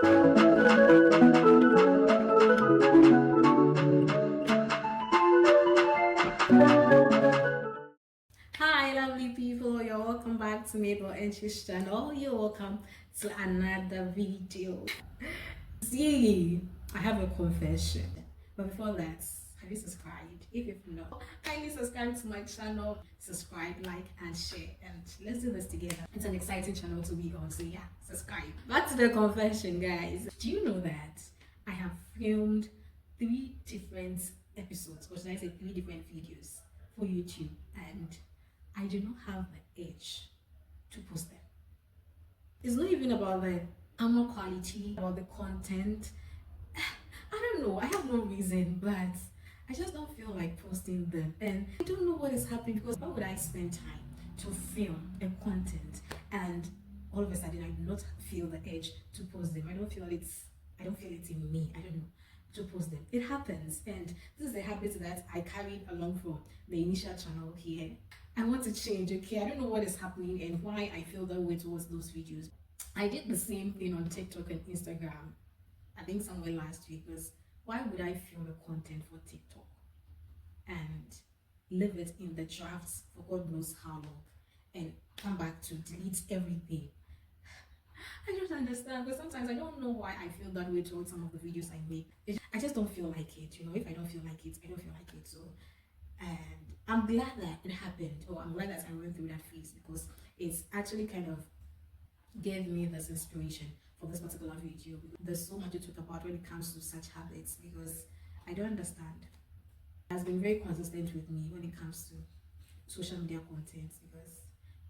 Hi, lovely people. You're welcome back to Mabel and Chi's channel. You're welcome to another video. See, I have a confession. But before that, have you subscribed? If you've not, kindly subscribe to my channel. Subscribe, like, and share. And let's do this together. It's an exciting channel to be on. So yeah, subscribe. Back to the confession, guys. Do you know that I have filmed 3 different episodes, or should I say 3 different videos for YouTube, and I do not have the edge to post them. It's not even about the camera quality, about the content. I don't know. I have no reason, but I just don't feel like posting them. And I don't know what is happening, because why would I spend time to film a content and all of a sudden I do not feel the edge to post them? I don't feel it's in me. I don't know, to post them. It happens, and this is a habit that I carried along from the initial channel here. I want to change, okay? I don't know what is happening and why I feel that way towards those videos. I did the same thing on TikTok and Instagram, I think somewhere last week, because why would I film a content for TikTok and leave it in the drafts for God knows how long and come back to delete everything? I don't understand, but sometimes I don't know why I feel that way towards some of the videos I make. I just don't feel like it, you know. If I don't feel like it, I don't feel like it. So, and I'm glad that it happened, or I'm glad that I went through that phase, because it's actually kind of gave me this inspiration for this particular video. There's so much to talk about when it comes to such habits, because I don't understand. It has been very consistent with me when it comes to social media content, because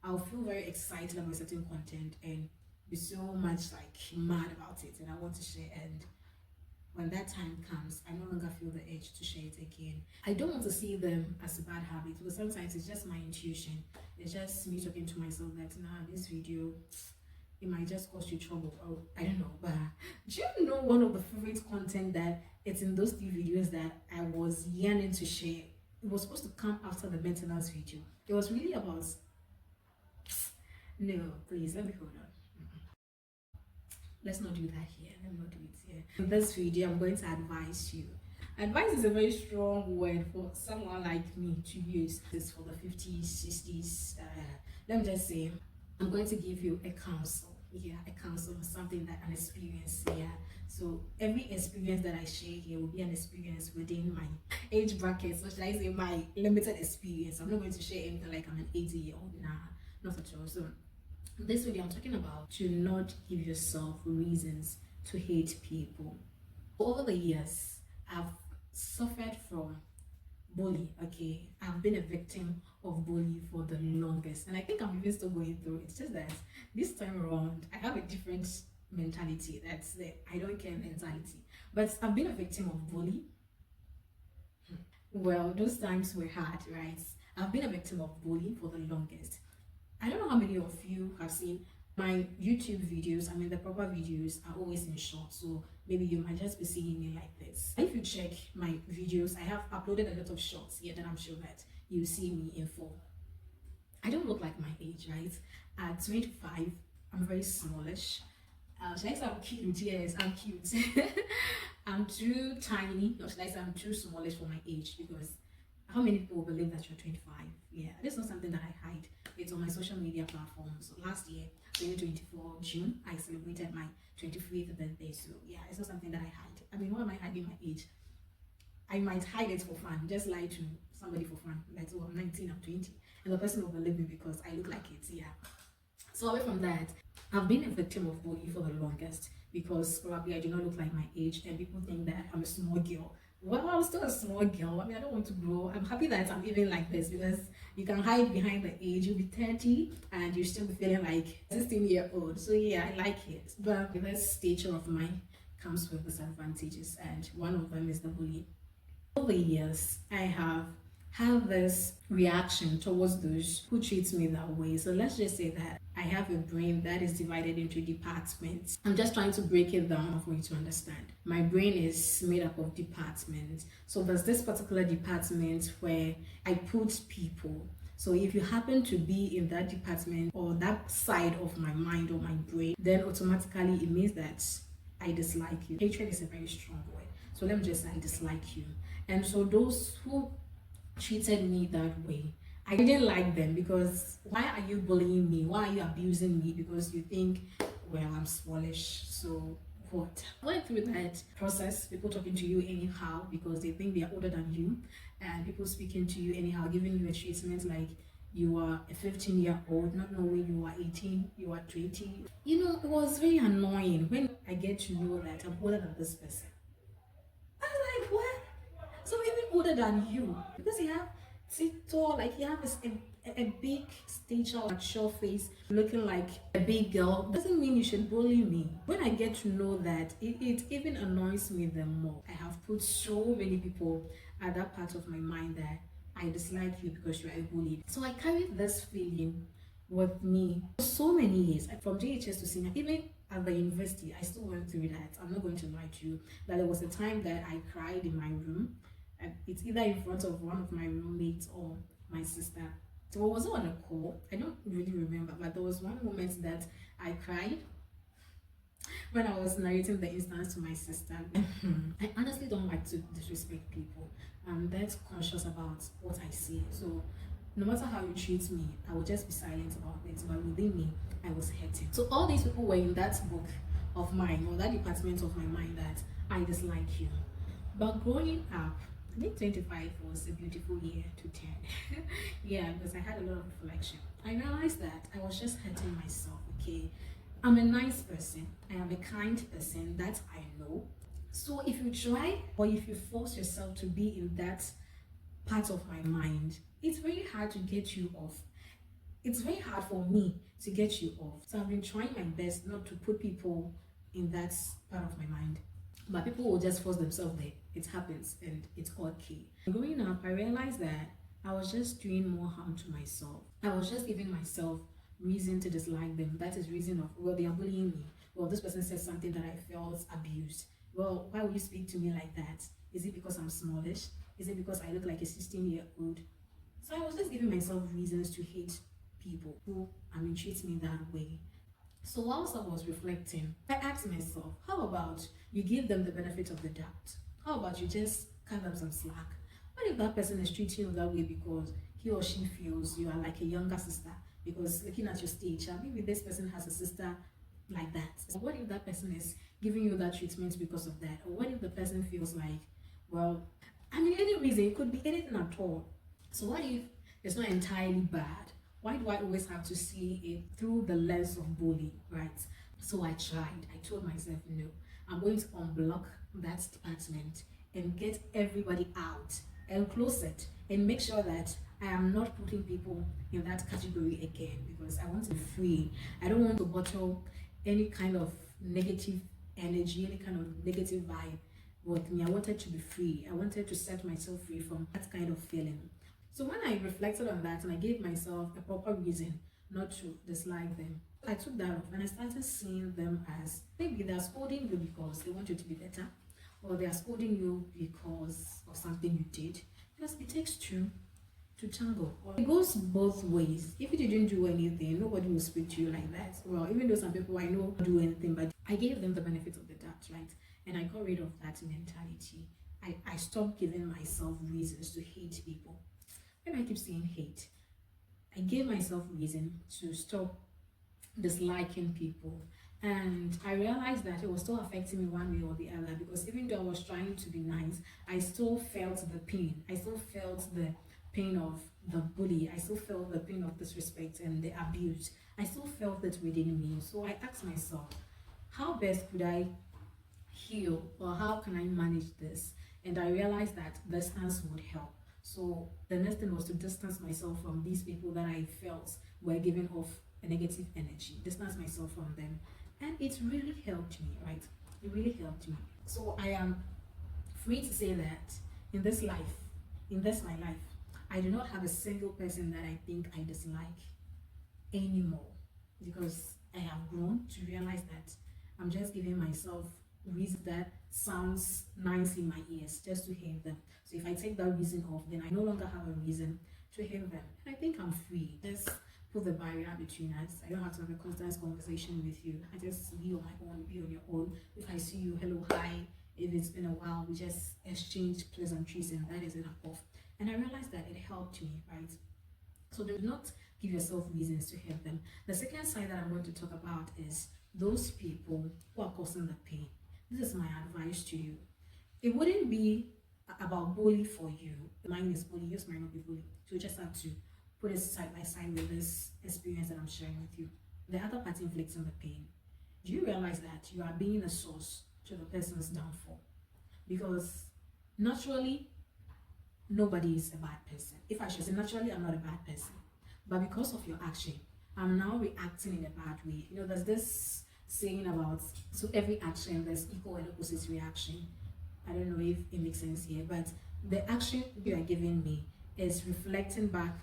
I'll feel very excited about certain content and be so much like mad about it, and I want to share, and when that time comes, I no longer feel the urge to share it again. I don't want to see them as a bad habit, because sometimes it's just my intuition. It's just me talking to myself that, nah, this video, it might just cause you trouble, or I don't know. But do you know one of the favorite content that it's in those 3 videos that I was yearning to share? It was supposed to come after the maintenance video. It was really about, no, please let me hold on. Let's not do that here. Let me not do it here. In this video, I'm going to advise you. Advice is a very strong word for someone like me to use. This for the 50s, 60s. Let me just say, I'm going to give you a counsel. Yeah, a counsel, something that an experience. Yeah. So every experience that I share here will be an experience within my age bracket. So should I say my limited experience? I'm not going to share anything like I'm an 80-year-old. Nah, not at all. So this video I'm talking about, to not give yourself reasons to hate people. Over the years, I've suffered from bully. Okay, I've been a victim of bully for the longest, and I think I'm even still going through it. It's just that this time around I have a different mentality. That's the I don't care mentality. But I've been a victim of bully. Well, those times were hard, right? I've been a victim of bullying for the longest. I don't know how many of you have seen my YouTube videos. I mean, the proper videos are always in short, so maybe you might just be seeing me like this. If you check my videos, I have uploaded a lot of shorts here that I'm sure that you see me in full. I don't look like my age, right? At 25, I'm very smallish. Should I say I'm cute? Yes, I'm cute. I'm too tiny, or should I say I'm too smallish for my age, because how many people believe that you're 25? Yeah, this is not something that I hide. It's on my social media platforms. Last year, 2024 June, I celebrated my 25th birthday. So yeah, it's not something that I hide. I mean, why am I hiding my age? I might hide it for fun, just lie to somebody for fun. Like, oh, I'm 19, I'm 20, and the person will believe me because I look like it. Yeah. So away from that, I've been a victim of bullying for the longest, because probably I do not look like my age, and people think that I'm a small girl. Well, I'm still a small girl. I mean, I don't want to grow. I'm happy that I'm even like this, because you can hide behind the age. You'll be 30 and you still be feeling like 16-year-old. So yeah, I like it. But this stature of mine comes with disadvantages, and one of them is the bullying. Over the years, I have this reaction towards those who treat me that way. So let's just say that I have a brain that is divided into departments. I'm just trying to break it down for you to understand. My brain is made up of departments. So there's this particular department where I put people. So if you happen to be in that department or that side of my mind or my brain, then automatically it means that I dislike you. Hatred is a very strong word. So let me just say I dislike you. And so those who treated me that way, I didn't like them because why are you bullying me? Why are you abusing me? Because you think, well, I'm smallish. So what? I went through that process, people talking to you anyhow because they think they are older than you, and people speaking to you anyhow, giving you a treatment like you are a 15-year-old, not knowing you are 18, you are 20. You know, it was very annoying when I get to know that I'm older than this person. I was like, what? So even older than you, because you have tall, like you have a big stature, mature face, looking like a big girl, doesn't mean you should bully me. When I get to know that, it even annoys me the more. I have put so many people at that part of my mind that I dislike you because you are a bully. So I carried this feeling with me for so many years, from JHS to senior, even at the university. I still went through that. I'm not going to lie to you that there was a time that I cried in my room, and it's either in front of one of my roommates or my sister. So I was on a call, I don't really remember, but there was one moment that I cried when I was narrating the instance to my sister. I honestly don't like to disrespect people. I'm that conscious about what I say. So no matter how you treat me, I will just be silent about it. But within me, I was hurting. So all these people were in that book of mine, or that department of my mind, that I dislike you. But growing up, I think 25 was a beautiful year to 10. Yeah, because I had a lot of reflection. I realized that I was just hurting myself, okay? I'm a nice person. I am a kind person. That I know. So if you try or if you force yourself to be in that part of my mind, it's very hard to get you off. It's very hard for me to get you off. So I've been trying my best not to put people in that part of my mind. But people will just force themselves there. It happens and it's okay. Growing up, I realized that I was just doing more harm to myself. I was just giving myself reason to dislike them. That is reason of, well, they are bullying me. Well, this person said something that I felt abused. Well, why would you speak to me like that? Is it because I'm smallish? Is it because I look like a 16-year-old? So I was just giving myself reasons to hate people who, treat me that way. So whilst I was reflecting, I asked myself, how about you give them the benefit of the doubt? How about you just cut them some slack? What if that person is treating you that way because he or she feels you are like a younger sister? Because looking at your stage, maybe this person has a sister like that. So what if that person is giving you that treatment because of that? Or what if the person feels like, well, any reason, it could be anything at all. So what if it's not entirely bad? Why do I always have to see it through the lens of bullying, right? So I tried. I told myself, no, I'm going to unblock that department and get everybody out and close it and make sure that I am not putting people in that category again, because I want to be free. I don't want to bottle any kind of negative energy, any kind of negative vibe with me. I wanted to be free. I wanted to set myself free from that kind of feeling. So when I reflected on that and I gave myself a proper reason not to dislike them, I took that off and I started seeing them as maybe they're scolding you because they want you to be better, or they're scolding you because of something you did. Because it takes two to tango. It goes both ways. If you didn't do anything, nobody will speak to you like that. Well, even though some people I know do anything, but I gave them the benefit of the doubt, right? And I got rid of that mentality. I stopped giving myself reasons to hate people. When I keep saying hate, I gave myself reason to stop disliking people. And I realized that it was still affecting me one way or the other, because even though I was trying to be nice, I still felt the pain. I still felt the pain of the bully. I still felt the pain of disrespect and the abuse. I still felt it within me. So I asked myself, how best could I heal, or how can I manage this? And I realized that distance would help. So the next thing was to distance myself from these people that I felt were giving off a negative energy, distance myself from them. And it really helped me, right? It really helped me. So I am free to say that in this life, in this my life, I do not have a single person that I think I dislike anymore, because I have grown to realize that I'm just giving myself reasons that sounds nice in my ears just to hate them. So if I take that reason off, then I no longer have a reason to hate them. And I think I'm free. Just put the barrier between us. I don't have to have a constant conversation with you. I just be on my own, be on your own. If I see you, hello, hi. If it's been a while, we just exchange pleasantries, and that is enough. And I realized that it helped me, right? So do not give yourself reasons to hate them. The second side that I'm going to talk about is those people who are causing the pain. This is my advice to you. It wouldn't be about bully for you. Mine is bully, yours might not be bully. So you just have to put it side by side with this experience that I'm sharing with you. The other party inflicting the pain. Do you realize that you are being a source to the person's downfall? Because naturally, nobody is a bad person. If I should say naturally, I'm not a bad person. But because of your action, I'm now reacting in a bad way. You know, there's this saying about so every action there's equal and opposite reaction. I don't know if it makes sense here, but the action you are giving me is reflecting back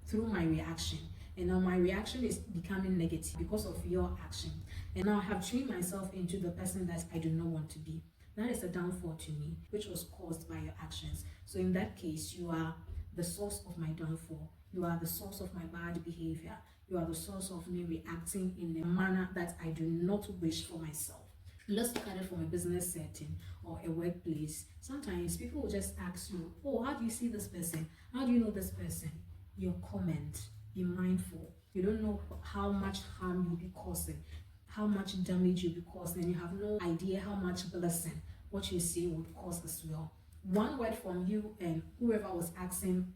through my reaction. And now my reaction is becoming negative because of your action. And now I have trained myself into the person that I do not want to be. That is a downfall to me, which was caused by your actions. So in that case, you are the source of my downfall. You are the source of my bad behavior. You are the source of me reacting in a manner that I do not wish for myself. Let's look at it from a business setting or a workplace. Sometimes people will just ask you, oh, how do you see this person? How do you know this person? Your comment, be mindful. You don't know how much harm you'll be causing, how much damage you'll be causing, and you have no idea how much blessing what you say would cause as well. One word from you and whoever was asking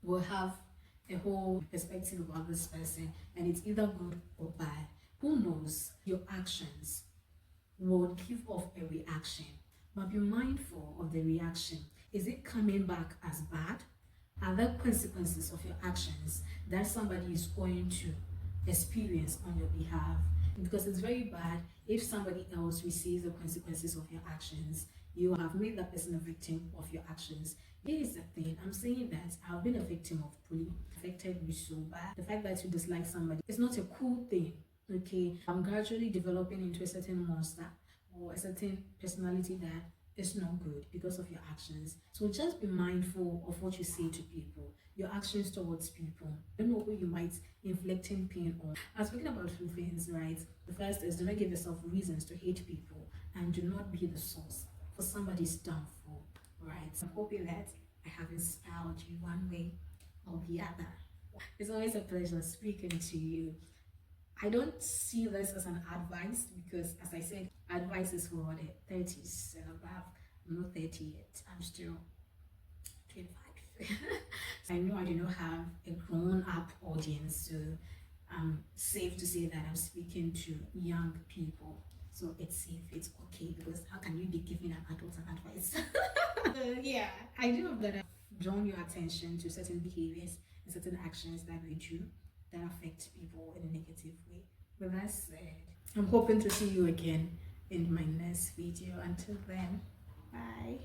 will have a whole perspective about this person, and it's either good or bad. Who knows? Your actions will give off a reaction, but be mindful of the reaction. Is it coming back as bad? Are there consequences of your actions that somebody is going to experience on your behalf? Because it's very bad if somebody else receives the consequences of your actions. You have made that person a victim of your actions. Here is the thing, I'm saying that I've been a victim of bullying, affected me so bad. The fact that you dislike somebody is not a cool thing. Okay, I'm gradually developing into a certain monster or a certain personality that is not good because of your actions. So just be mindful of what you say to people, your actions towards people. You don't know who you might inflicting pain on. I was speaking about two things, right? The first is do not give yourself reasons to hate people, and do not be the source for somebody's downfall, right? I'm hoping that I have inspired you one way or the other. It's always a pleasure speaking to you. I don't see this as an advice because, as I said, advice is for the 30s and above. I'm not 30 yet. I'm still 25. I know I do not have a grown-up audience, so I'm safe to say that I'm speaking to young people. So it's safe, it's okay, because how can you be giving an adult an advice? Yeah, I do hope that I've drawn your attention to certain behaviors and certain actions that we do that affect people in a negative way. With that said, I'm hoping to see you again in my next video. Until then, bye.